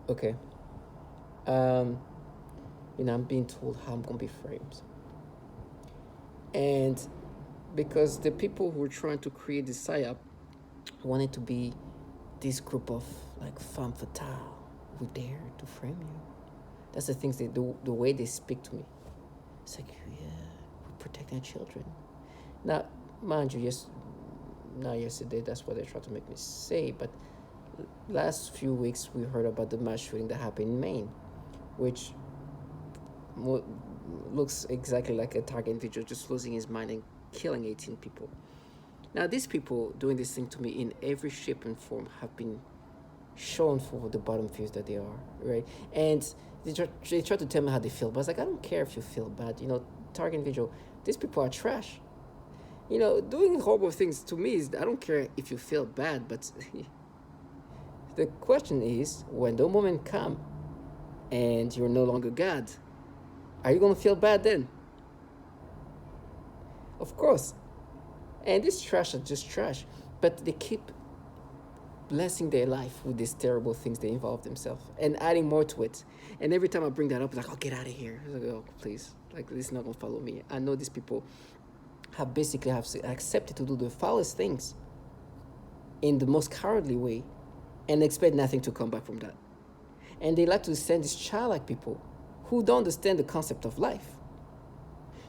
Okay. Um, I'm being told how I'm gonna be framed, and because the people who are trying to create this psyop wanted to be this group of like femme fatale who dare to frame you. That's the things they do, the way they speak to me. It's like, yeah, we're protecting our children. Now, mind you, yes, not yesterday, that's what they tried to make me say, but last few weeks we heard about the mass shooting that happened in Maine, which mo- looks exactly like a target individual just losing his mind and killing 18 people. Now, these people doing this thing to me in every shape and form have been shown for the bottom fears that they are, right? And they try to tell me how they feel, but I was like, I don't care if you feel bad. Target individual, these people are trash. Doing horrible things to me is, I don't care if you feel bad, but the question is, when the moment come and you're no longer God, are you gonna feel bad then? Of course. And these trash are just trash, but they keep blessing their life with these terrible things they involve themselves and adding more to it. And every time I bring that up, it's like, oh, get out of here. It's like, oh, please, like, this is not gonna follow me. I know these people have basically have accepted to do the foulest things in the most cowardly way and expect nothing to come back from that. And they like to send these childlike people who don't understand the concept of life.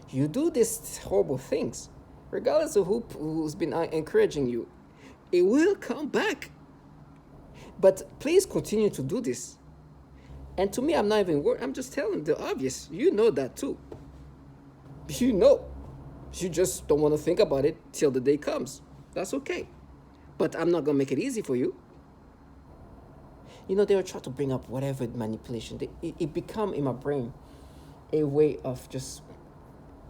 You do these horrible things, regardless of who's been encouraging you, it will come back. But please continue to do this. And to me, I'm not even worried. I'm just telling the obvious. You know that too. You know. You just don't want to think about it till the day comes. That's okay. But I'm not going to make it easy for you. They will try to bring up whatever manipulation. It become in my brain a way of just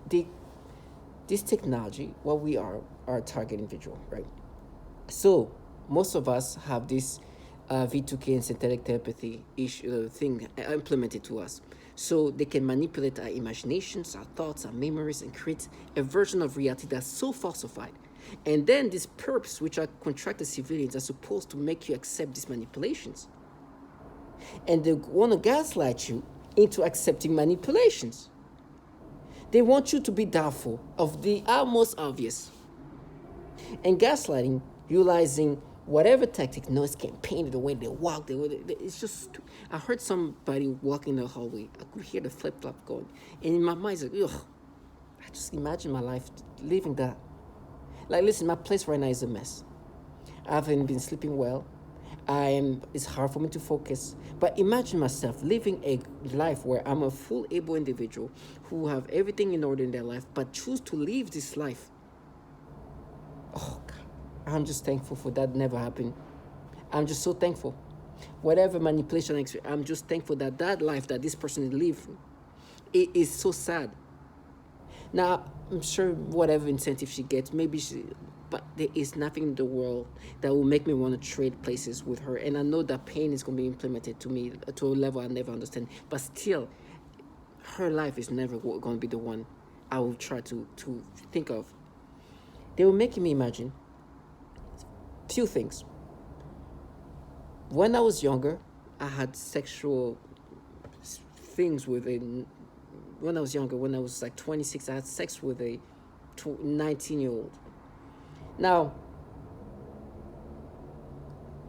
they, this technology, what we are a target individual, right? So most of us have this V2K and synthetic telepathy thing implemented to us. So they can manipulate our imaginations, our thoughts, our memories, and create a version of reality that's so falsified. And then these perps, which are contracted civilians, are supposed to make you accept these manipulations. And they want to gaslight you into accepting manipulations. They want you to be doubtful of the almost obvious. And gaslighting, utilizing whatever tactic, no, it's campaign, the way they walk, it's just. I heard somebody walking the hallway. I could hear the flip flop going, and in my mind, it's like, ugh. I just imagine my life living that. Like, listen, my place right now is a mess. I haven't been sleeping well. It's hard for me to focus. But imagine myself living a life where I'm a full able individual who have everything in order in their life, but choose to live this life. Oh God, I'm just thankful for that never happened. I'm just so thankful. Whatever manipulation, I'm just thankful that that life that this person lived, it is so sad. Now, I'm sure whatever incentive she gets, but there is nothing in the world that will make me want to trade places with her. And I know that pain is going to be implemented to me to a level I never understand. But still, her life is never going to be the one I will try to think of. They were making me imagine few things. When I was younger, I had sexual things with a. When I was younger, when I was like 26, I had sex with a 19-year-old. Now,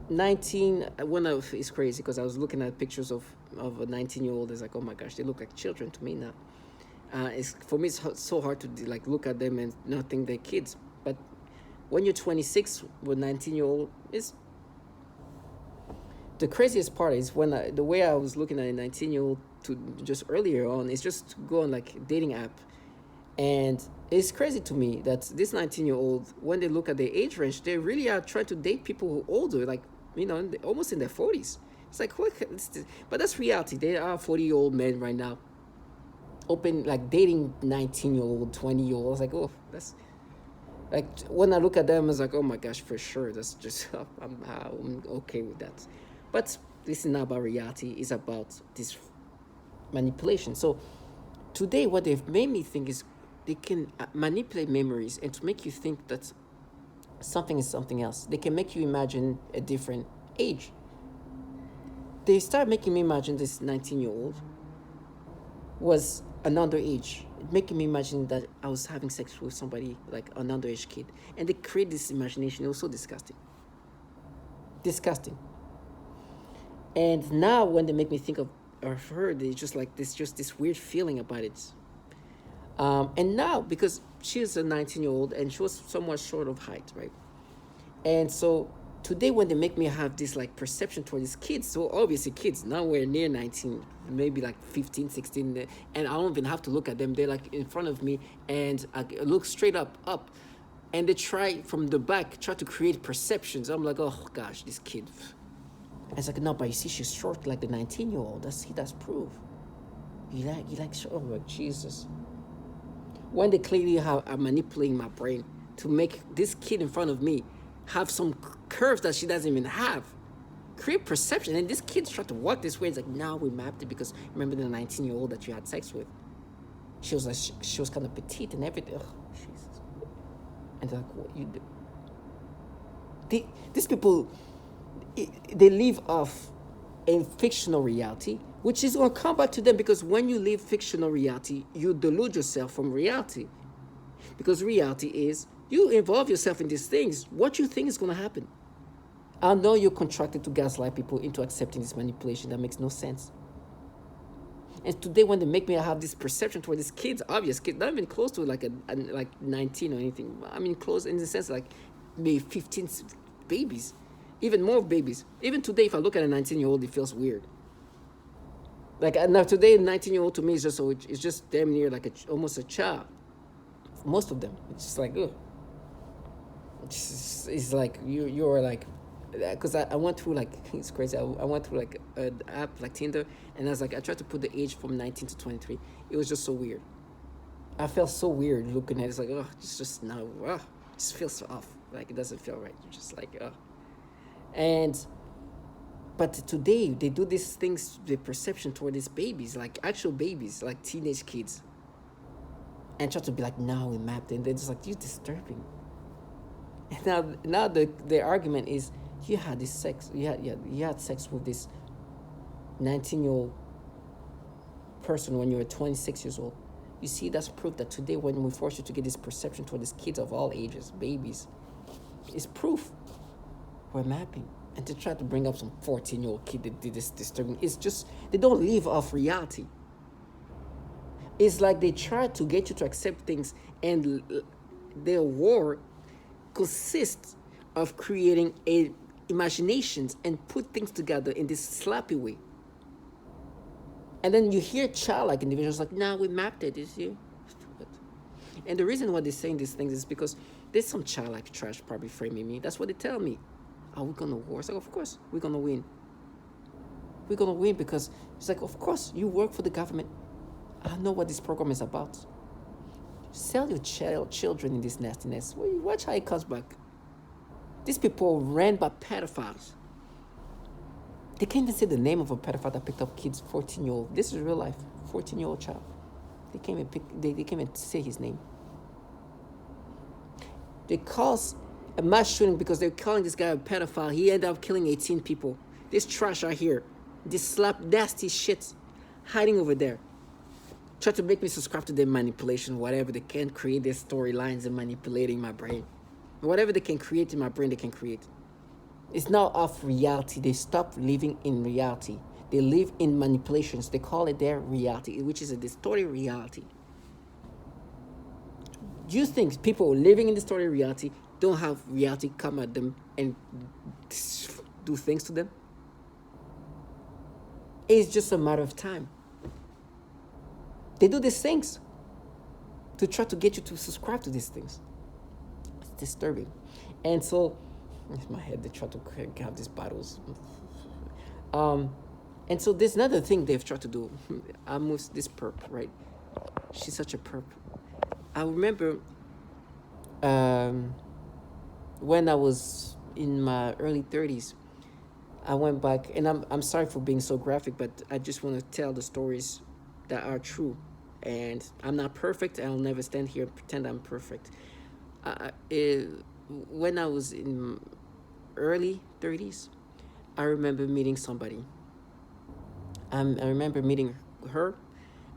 19, it's crazy because I was looking at pictures of a 19-year-old. It's like, oh my gosh, they look like children to me now. For me, it's so hard to like look at them and not think they're kids. But when you're 26 with 19-year-old, it's the craziest part is the way I was looking at a 19-year-old to just earlier on is just to go on like a dating app, and it's crazy to me that this 19-year-old, when they look at their age range, they really are trying to date people who are older, like almost in their 40s. It's like what? But that's reality. There are 40-year-old men right now, open like dating 19-year-old, 20-year-olds. Like, oh, that's like when I look at them, it's like, oh my gosh, for sure. That's just I'm okay with that. But this is not about reality. It's about this manipulation. So today, what they've made me think is they can manipulate memories and to make you think that something is something else. They can make you imagine a different age. they start making me imagine this 19-year-old was an underage, making me imagine that I was having sex with somebody like an underage kid, and they create this imagination. It was so disgusting, disgusting. And now when they make me think of her, they just like this, just this weird feeling about it. And now because she's a 19-year-old and she was somewhat short of height, right? And so today when they make me have this like perception toward these kids, so obviously kids nowhere near 19, maybe like 15, 16, and I don't even have to look at them. They're like in front of me, and I look straight up, and they try from the back, try to create perceptions. I'm like, oh gosh, this kid. It's like, no, but you see, she's short like the 19-year-old. That's proof. You like, oh my Jesus. When they clearly are manipulating my brain to make this kid in front of me have some curves that she doesn't even have, create perception. And this kid's trying to walk this way. It's like, now we mapped it because remember the 19-year-old that you had sex with? She was like, she was kind of petite and everything. Oh, Jesus. And they're like, what you do? These people, they live off a fictional reality, which is going to come back to them, because when you live fictional reality, you delude yourself from reality. Because reality is, you involve yourself in these things. What you think is going to happen. I know you're contracted to gaslight people into accepting this manipulation that makes no sense. And today when they make me have this perception toward these kids, obvious kids, not even close to like like 19 or anything. I mean close in the sense like maybe 15 babies. Even more babies. Even today, if I look at a 19-year-old, it feels weird. Like now today, a 19-year-old to me is just damn near like almost a child. Most of them, it's just like, ugh. It's like you're like, because I went through like, it's crazy. I went through like an app like Tinder, and I was like, I tried to put the age from 19 to 23. It was just so weird. I felt so weird looking at it. It's like, oh, it's just now, it just feels so off. Like it doesn't feel right. You're just like, but today they do these things, the perception toward these babies, like actual babies, like teenage kids, and try to be like, now we mapped it. And they're just like, you're disturbing. And now the argument is, you had this sex, you had sex with this 19-year-old person when you were 26 years old. You see, that's proof that today when we force you to get this perception toward these kids of all ages, babies, it's proof we're mapping. And to try to bring up some 14-year-old kid that did this disturbing, it's just, they don't live off reality. It's like they try to get you to accept things, and their war consists of creating imaginations and put things together in this sloppy way. And then you hear childlike individuals like, nah, we mapped it, you see? Stupid. And the reason why they're saying these things is because there's some childlike trash probably framing me. That's what they tell me. Are we going to war? It's like, of course, we're going to win. We're going to win because it's like, of course, you work for the government. I know what this program is about. Sell your children in this nastiness. Watch how it comes back. These people ran by pedophiles. They can't even say the name of a pedophile that picked up kids, 14-year-old. This is real life, 14-year-old child. They can't even say his name. They caused a mass shooting because they're calling this guy a pedophile. He ended up killing 18 people. This trash out here, this slap nasty shit hiding over there. Try to make me subscribe to their manipulation, whatever they can, create their storylines and manipulating my brain. Whatever they can create in my brain, they can create. It's not off reality. They stop living in reality. They live in manipulations. They call it their reality, which is a distorted reality. Do you think people living in distorted reality don't have reality come at them and do things to them? It's just a matter of time. They do these things to try to get you to subscribe to these things. It's disturbing. And so, in my head, they try to have these battles. And so there's another thing they've tried to do. Almost this perp, right? She's such a perp. I remember when I was in my early 30s, I went back, and I'm sorry for being so graphic, but I just want to tell the stories that are true. And I'm not perfect. I'll never stand here and pretend I'm perfect. When I was in early 30s, I remember meeting somebody. I remember meeting her,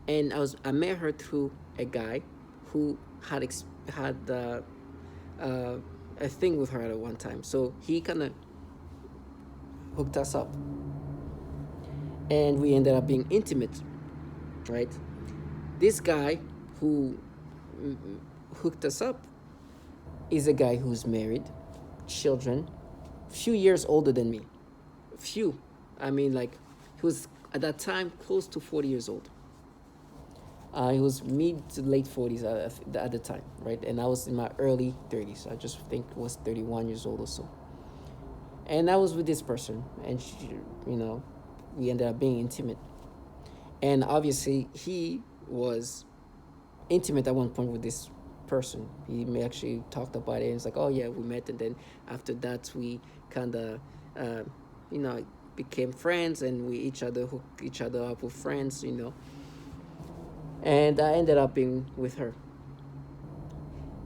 and I met her through a guy who had uh, a thing with her at one time. So he kind of hooked us up, and we ended up being intimate, right? This guy who hooked us up is a guy who's married, children, few years older than me. Few. I mean, like, he was at that time close to 40 years old. He was mid to late 40s at the time, right? And I was in my early 30s. I just think was 31 years old or so. And I was with this person, and she, we ended up being intimate. And obviously, he was intimate at one point with this person. He may actually talked about it, and it's like, oh yeah, we met, and then after that, we kind of, became friends, and we hooked each other up with friends, And I ended up being with her.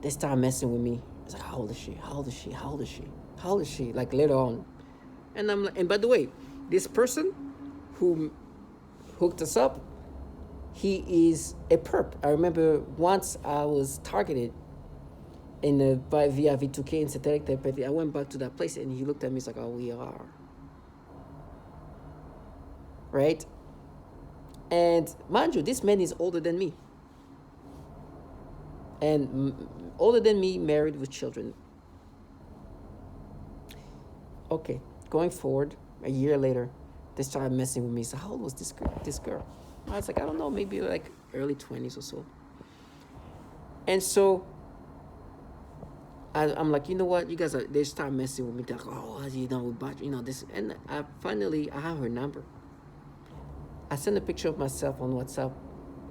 They started messing with me. It's like, how old is she? How old is she? How old is she? How old is she? Like later on. And I'm like, and by the way, this person who hooked us up, he is a perp. I remember once I was targeted via V2K in synthetic telepathy. I went back to that place, and he looked at me. He's like, oh, we are. Right? And mind you, this man is older than me. And older than me, married with children. Okay, going forward, a year later, they started messing with me. So how old was this girl? I was like, I don't know, maybe like early 20s or so. And so I'm like, you know what? You guys they start messing with me. They're like, oh, this. And I have her number. I sent a picture of myself on WhatsApp.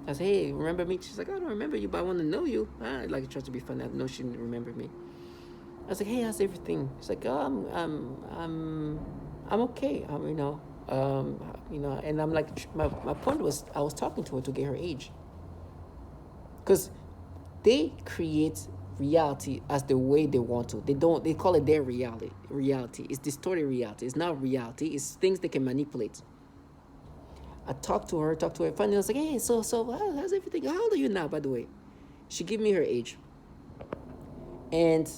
I said, hey, remember me? She's like, I don't remember you, but I want to know you. I like try to be funny. I know she didn't remember me. I was like, hey, how's everything? She's like, oh, I'm okay. And I'm like, my point was, I was talking to her to get her age. Because they create reality as the way they want to. They call it their reality. It's distorted reality. It's not reality. It's things they can manipulate. I talked to her. Finally, I was like, hey, so how's everything? How old are you now, by the way? She gave me her age. And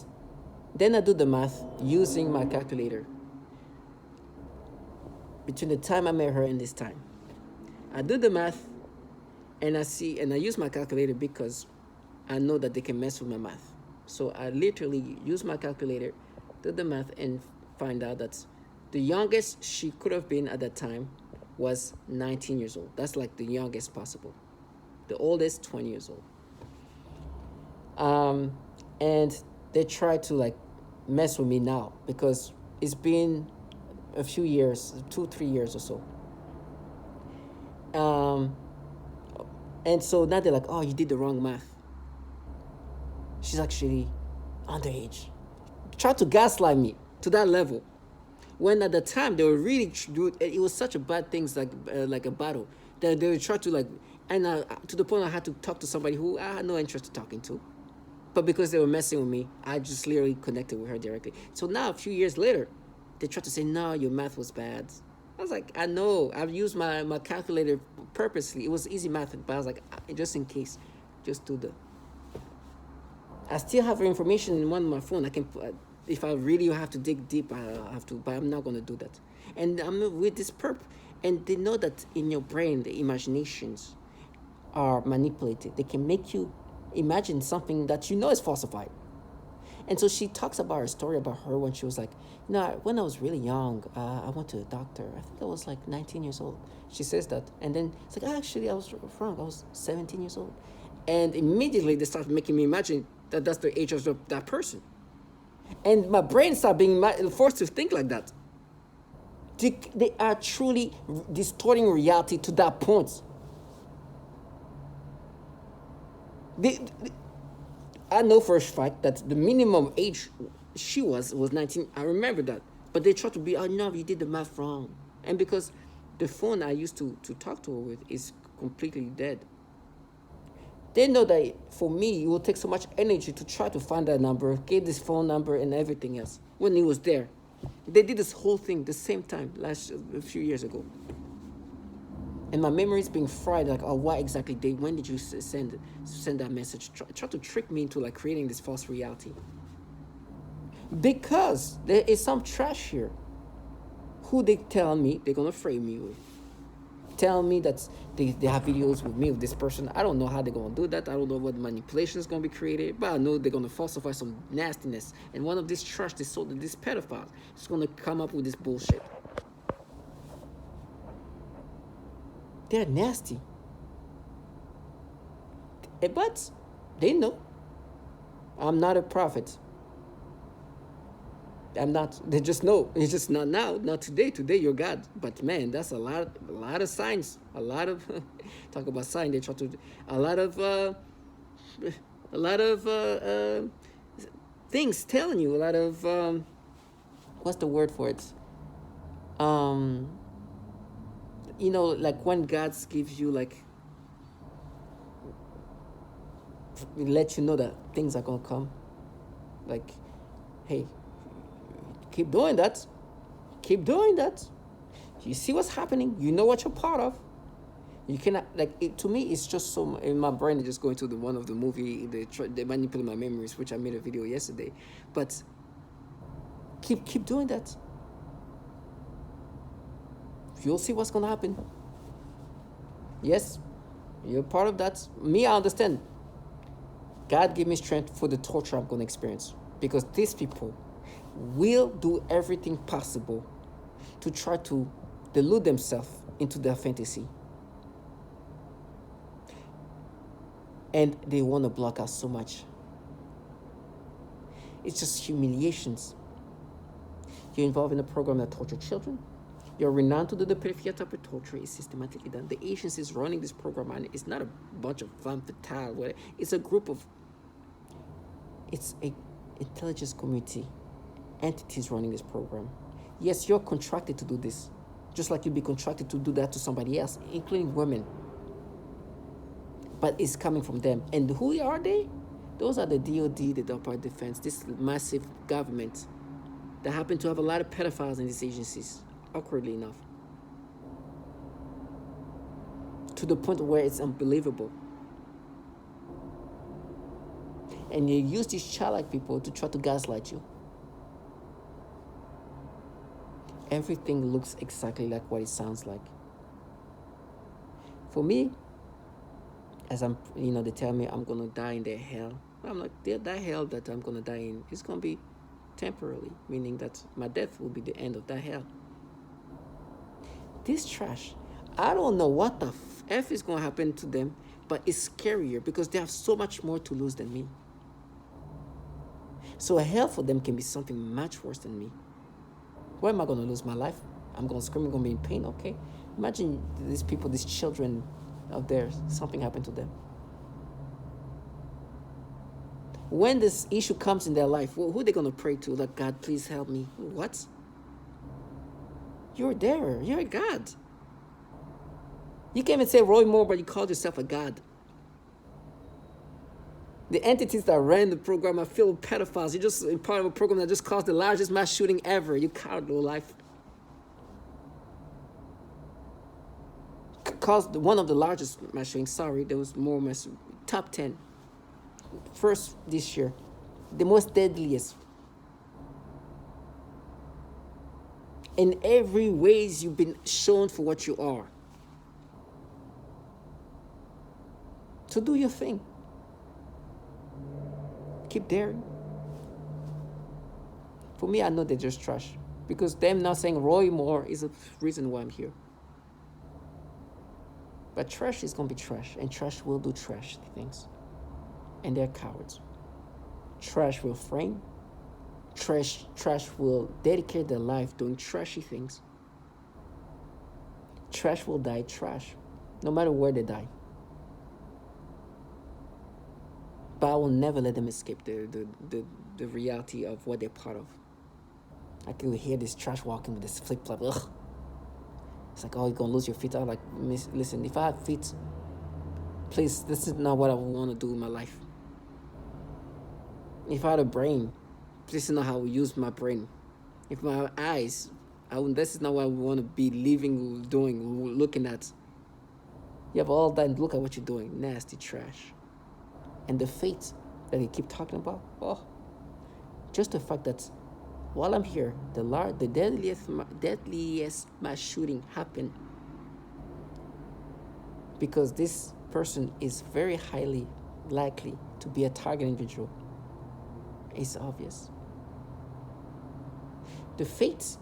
then I do the math using my calculator. Between the time I met her and this time. I do the math, and I use my calculator because I know that they can mess with my math. So I literally use my calculator, do the math, and find out that the youngest she could have been at that time was 19 years old. That's like the youngest possible. The oldest, 20 years old. And they try to like mess with me now because it's been a few years, 2-3 years or so. And so now they're like, oh, you did the wrong math. She's actually underage. Try to gaslight me to that level. When at the time they were really, it was such a bad thing, like a battle, that they would try to to the point I had to talk to somebody who I had no interest in talking to. But because they were messing with me, I just literally connected with her directly. So now, a few years later, they tried to say, no, your math was bad. I was like, I know, I've used my calculator purposely. It was easy math, but I was like, just in case, just do the. I still have her information in one of my phone. I can, if I really have to dig deep, I have to, but I'm not going to do that. And I'm with this perp, and they know that in your brain, the imaginations are manipulated. They can make you imagine something that you know is falsified. And so she talks about her story about her when she was like, when I was really young, I went to a doctor. I think I was like 19 years old. She says that. And then it's like, actually, I was wrong. I was 17 years old. And immediately they start making me imagine that that's the age of that person. And my brain started being forced to think like that. They are truly distorting reality to that point. I know for a fact that the minimum age she was 19. I remember that. But they try to be, no, you did the math wrong. And because the phone I used to talk to her with is completely dead. They know that for me, it will take so much energy to try to find that number, get this phone number and everything else when it was there. They did this whole thing the same time a few years ago. And my memory is being fried. Like, oh, what exactly did? When did you send that message? Try to trick me into like creating this false reality. Because there is some trash here who they tell me they're gonna frame me with. Tell me that they have videos with me with this person. I don't know how they're gonna do that. I don't know what manipulation is gonna be created, but I know they're gonna falsify some nastiness. And one of this trash they sold to this pedophile is gonna come up with this bullshit. They're nasty. But they know I'm not a prophet. I'm not. They just know. It's just not now, not today. Today you're God. But man, that's a lot of signs. A lot of talk about sign. They try to a lot of things telling you a lot of what's the word for it? Like when God gives you like let you know that things are gonna come. Like, hey, keep doing that. Keep doing that. You see what's happening. You know what you're part of. You cannot like it. To me, it's just so in my brain. Just going to the one of the movie. They manipulate my memories, which I made a video yesterday. But keep doing that. You'll see what's gonna happen. Yes, you're part of that. Me, I understand. God give me strength for the torture I'm gonna experience because these people will do everything possible to try to delude themselves into their fantasy. And they want to block us so much. It's just humiliations. You're involved in a program that tortures children. You're renowned to do the pedophilia type of torture is systematically done. The agency is running this program, and it's not a bunch of femme fatale. It's a group of, it's a intelligence community entities running this program. Yes, you're contracted to do this, just like you'd be contracted to do that to somebody else, including women. But it's coming from them. And who are they? Those are the DOD, the Department of Defense, this massive government that happen to have a lot of pedophiles in these agencies, awkwardly enough. To the point where it's unbelievable. And you use these childlike people to try to gaslight you. Everything looks exactly like what it sounds like. For me, as I'm, they tell me I'm going to die in their hell. I'm like, that hell that I'm going to die in is going to be temporarily, meaning that my death will be the end of that hell. This trash, I don't know what the F is going to happen to them, but it's scarier because they have so much more to lose than me. So a hell for them can be something much worse than me. Where am I going to lose my life? I'm going to scream, I'm going to be in pain, okay? Imagine these people, these children out there, something happened to them. When this issue comes in their life, who are they going to pray to? Like, God, please help me. What? You're there. You're a God. You can't even say Roy Moore, but you called yourself a God. The entities that ran the program are filled with pedophiles. You're just part of a program that just caused the largest mass shooting ever. You coward low life. Caused one of the largest mass shootings. Sorry, there was more mass. Top 10. First this year. The most deadliest. In every ways you've been shown for what you are. So do your thing. Keep daring. For me, I know they're just trash. Because them not saying Roy Moore is the reason why I'm here. But trash is going to be trash. And trash will do trash things. And they're cowards. Trash will frame. Trash will dedicate their life doing trashy things. Trash will die trash. No matter where they die. But I will never let them escape the reality of what they're part of. I can hear this trash walking with this flip-flop. Ugh. It's like, oh, you're going to lose your feet. I'm like, listen, if I had feet, please, this is not what I want to do in my life. If I had a brain, this is not how I would use my brain. If my eyes, this is not what I want to be living, doing, looking at. You have all that, and look at what you're doing. Nasty trash. And the fate that they keep talking about, oh, just the fact that while I'm here, the deadliest mass shooting happened because this person is very highly likely to be a target individual. It's obvious. The fate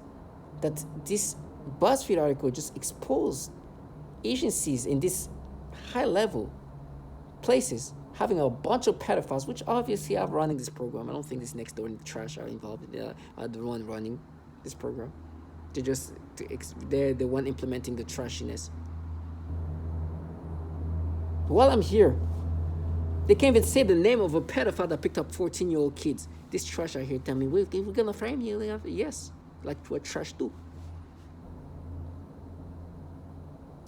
that this BuzzFeed article just exposed agencies in this high level places having a bunch of pedophiles, which obviously are running this program. I don't think this next door trash are involved. They are the one running this program. They're the one implementing the trashiness. While I'm here, they can't even say the name of a pedophile that picked up 14-year-old kids. This trash are here telling me, we're gonna frame you. Yes, like what trash do.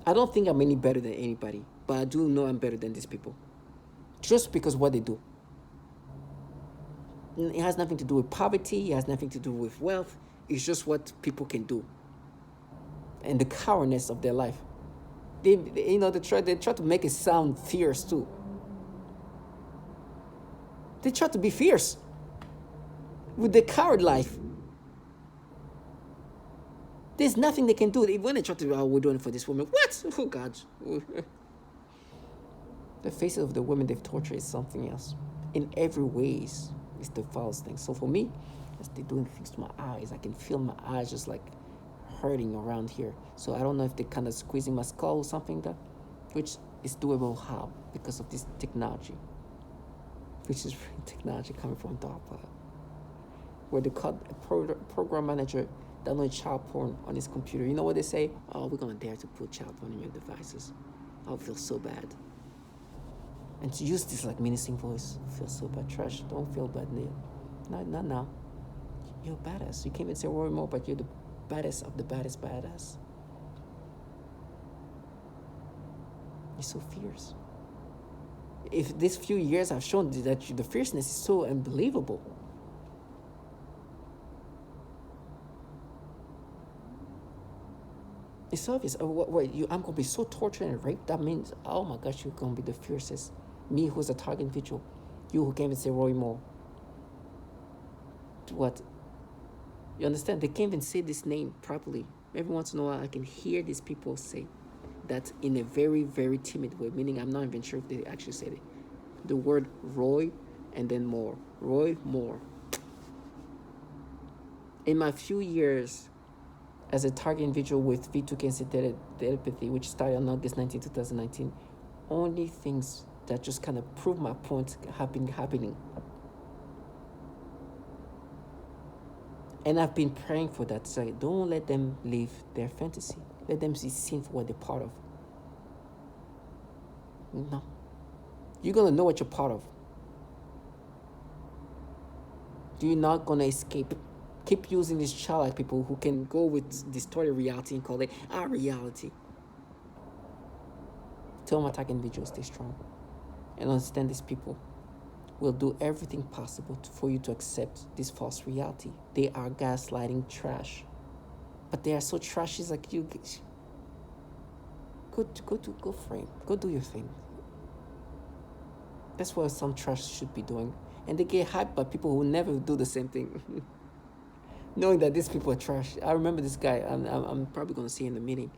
I don't think I'm any better than anybody, but I do know I'm better than these people. Just because what they do. It has nothing to do with poverty. It has nothing to do with wealth. It's just what people can do. And the cowardness of their life. They try to make it sound fierce too. They try to be fierce with the coward life. There's nothing they can do. When they try to, we're doing it for this woman. What? Oh, God. The faces of the women they've tortured is something else. In every ways, it's the foulest thing. So for me, as they're doing things to my eyes, I can feel my eyes just like hurting around here. So I don't know if they're kind of squeezing my skull or something like that, which is doable how? Because of this technology. Which is technology coming from DARPA. Where they caught a program manager downloading child porn on his computer. You know what they say? Oh, we're going to dare to put child porn on your devices. I'll feel so bad. And to use this like menacing voice, feel so bad. Trash, don't feel bad, Neil. Not now. You're a badass. You can't even say Roy Moore, but you're the baddest of the baddest badass. You're so fierce. If these few years have shown that the fierceness is so unbelievable. It's obvious. I'm going to be so tortured and raped. That means, oh my gosh, you're going to be the fiercest. Me, who's a target individual. You who can't even say Roy Moore. What? You understand? They can't even say this name properly. Every once in a while, I can hear these people say that in a very, very timid way, meaning I'm not even sure if they actually said it. The word Roy and then Moore. Roy Moore. In my few years as a target individual with V2K and synthetic telepathy, which started on August 19, 2019, only things that just kind of prove my point have been happening. And I've been praying for that. So don't let them live their fantasy. Let them be seen for what they're part of. No. You're going to know what you're part of. You're not going to escape. Keep using these childlike people who can go with distorted reality and call it our reality. Tell my attack individuals stay strong. And understand these people will do everything possible for you to accept this false reality. They are gaslighting trash. But they are so trashy, it's like you go frame. Go do your thing. That's what some trash should be doing. And they get hyped by people who never do the same thing. Knowing that these people are trash. I remember this guy, I'm probably going to see in the meeting,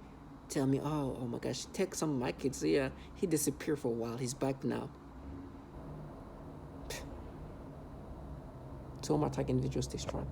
tell me, oh my gosh, take some of my kids. Yeah, he disappeared for a while. He's back now. So my attack individuals stay strong.